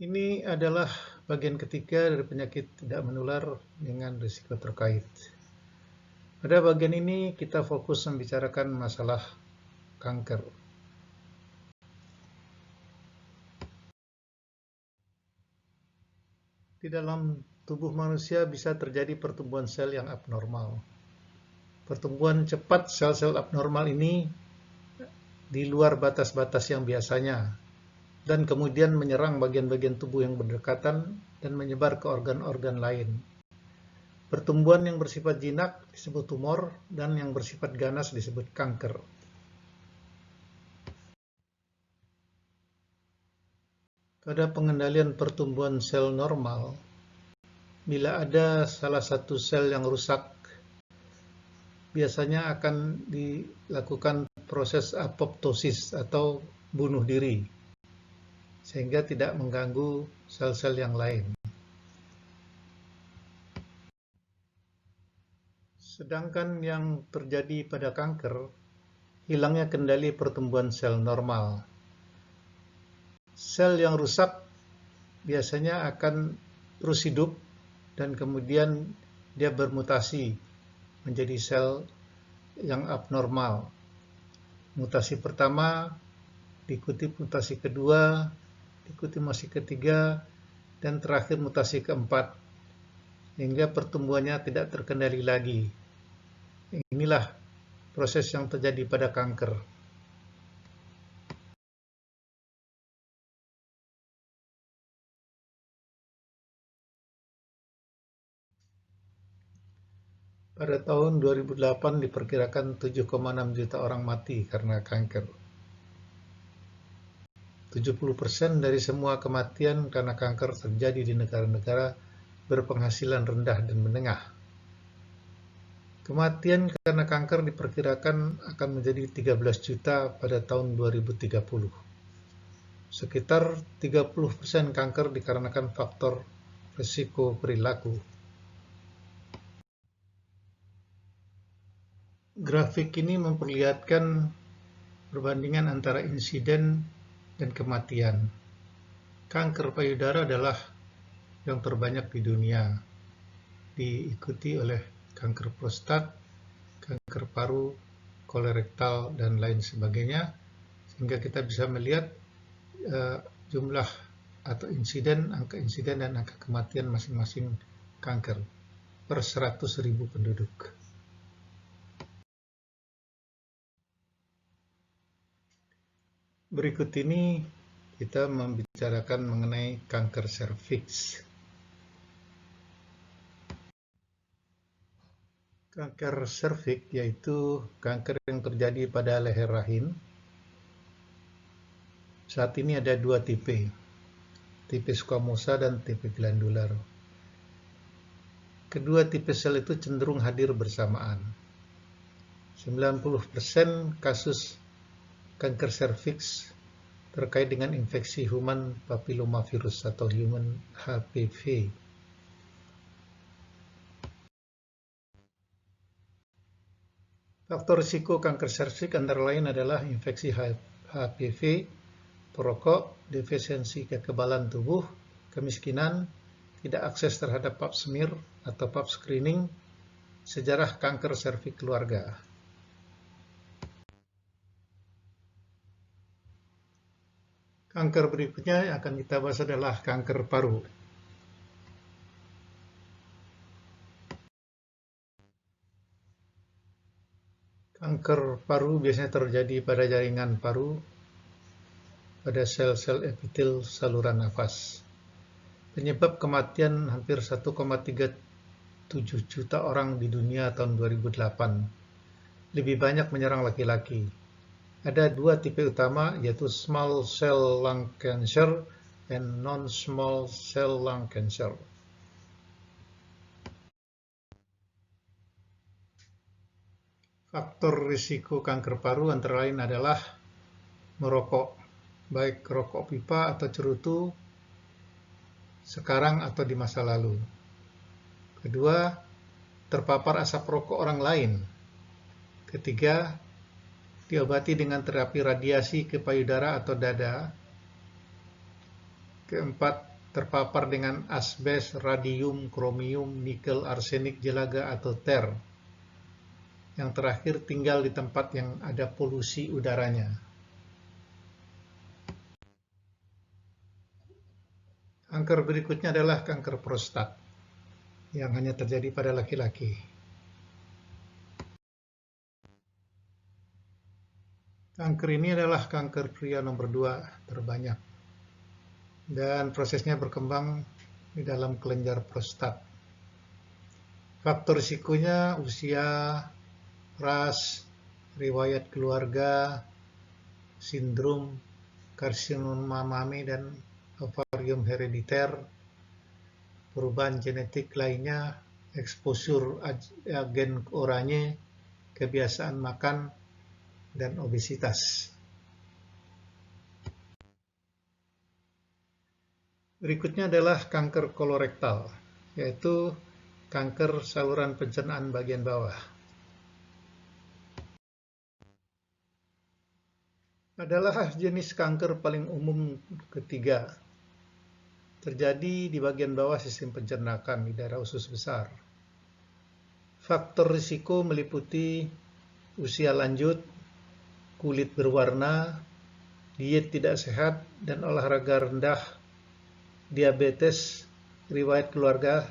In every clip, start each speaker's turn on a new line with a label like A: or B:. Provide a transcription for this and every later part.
A: Ini adalah bagian ketiga dari penyakit tidak menular dengan risiko terkait. Pada bagian ini kita fokus membicarakan masalah kanker. Di dalam tubuh manusia bisa terjadi pertumbuhan sel yang abnormal. Pertumbuhan cepat sel-sel abnormal ini di luar batas-batas yang biasanya, dan kemudian menyerang bagian-bagian tubuh yang berdekatan dan menyebar ke organ-organ lain. Pertumbuhan yang bersifat jinak disebut tumor, dan yang bersifat ganas disebut kanker. Pada pengendalian pertumbuhan sel normal, bila ada salah satu sel yang rusak, biasanya akan dilakukan proses apoptosis atau bunuh diri, sehingga tidak mengganggu sel-sel yang lain. Sedangkan yang terjadi pada kanker, hilangnya kendali pertumbuhan sel normal. Sel yang rusak biasanya akan terus hidup dan kemudian dia bermutasi menjadi sel yang abnormal. Mutasi pertama diikuti mutasi kedua, diikuti mutasi ketiga, dan terakhir mutasi keempat, hingga pertumbuhannya tidak terkendali lagi. Inilah proses yang terjadi pada kanker. Pada tahun 2008 diperkirakan 7,6 juta orang mati karena kanker. 70% dari semua kematian karena kanker terjadi di negara-negara berpenghasilan rendah dan menengah. Kematian karena kanker diperkirakan akan menjadi 13 juta pada tahun 2030. Sekitar 30% kanker dikarenakan faktor risiko perilaku. Grafik ini memperlihatkan perbandingan antara insiden dan kematian. Kanker payudara adalah yang terbanyak di dunia, diikuti oleh kanker prostat, kanker paru, kolorektal, dan lain sebagainya, sehingga kita bisa melihat jumlah atau angka insiden dan angka kematian masing-masing kanker per 100.000 penduduk. Berikut ini kita membicarakan mengenai kanker serviks. Kanker serviks yaitu kanker yang terjadi pada leher rahim. Saat ini ada dua tipe, tipe squamosa dan tipe glandular. Kedua tipe sel itu cenderung hadir bersamaan. 90% kasus kanker serviks terkait dengan infeksi human papillomavirus atau human HPV. Faktor risiko kanker serviks antara lain adalah infeksi HPV, perokok, defisiensi kekebalan tubuh, kemiskinan, tidak akses terhadap pap smear atau pap screening, sejarah kanker serviks keluarga. Kanker berikutnya yang akan kita bahas adalah kanker paru. Kanker paru biasanya terjadi pada jaringan paru, pada sel-sel epitel saluran nafas. Penyebab kematian hampir 1,37 juta orang di dunia tahun 2008. Lebih banyak menyerang laki-laki. Ada dua tipe utama, yaitu small cell lung cancer dan non-small cell lung cancer. Faktor risiko kanker paru antara lain adalah merokok, baik rokok pipa atau cerutu, sekarang atau di masa lalu. Kedua, terpapar asap rokok orang lain. Ketiga, diobati dengan terapi radiasi ke payudara atau dada. Keempat, terpapar dengan asbes, radium, kromium, nikel, arsenik, jelaga, atau ter. Yang terakhir, tinggal di tempat yang ada polusi udaranya. Kanker berikutnya adalah kanker prostat, yang hanya terjadi pada laki-laki. Kanker ini adalah kanker pria nomor 2 terbanyak, dan prosesnya berkembang di dalam kelenjar prostat. Faktor risikonya usia, ras, riwayat keluarga, sindrom karsinoma mami dan ovarium herediter, perubahan genetik lainnya, eksposur agen oranye, kebiasaan makan, dan obesitas. Berikutnya adalah kanker kolorektal, yaitu kanker saluran pencernaan bagian bawah. Adalah jenis kanker paling umum ketiga. Terjadi di bagian bawah sistem pencernaan di daerah usus besar. Faktor risiko meliputi usia lanjut, kulit berwarna, diet tidak sehat, dan olahraga rendah, diabetes, riwayat keluarga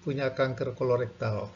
A: punya kanker kolorektal.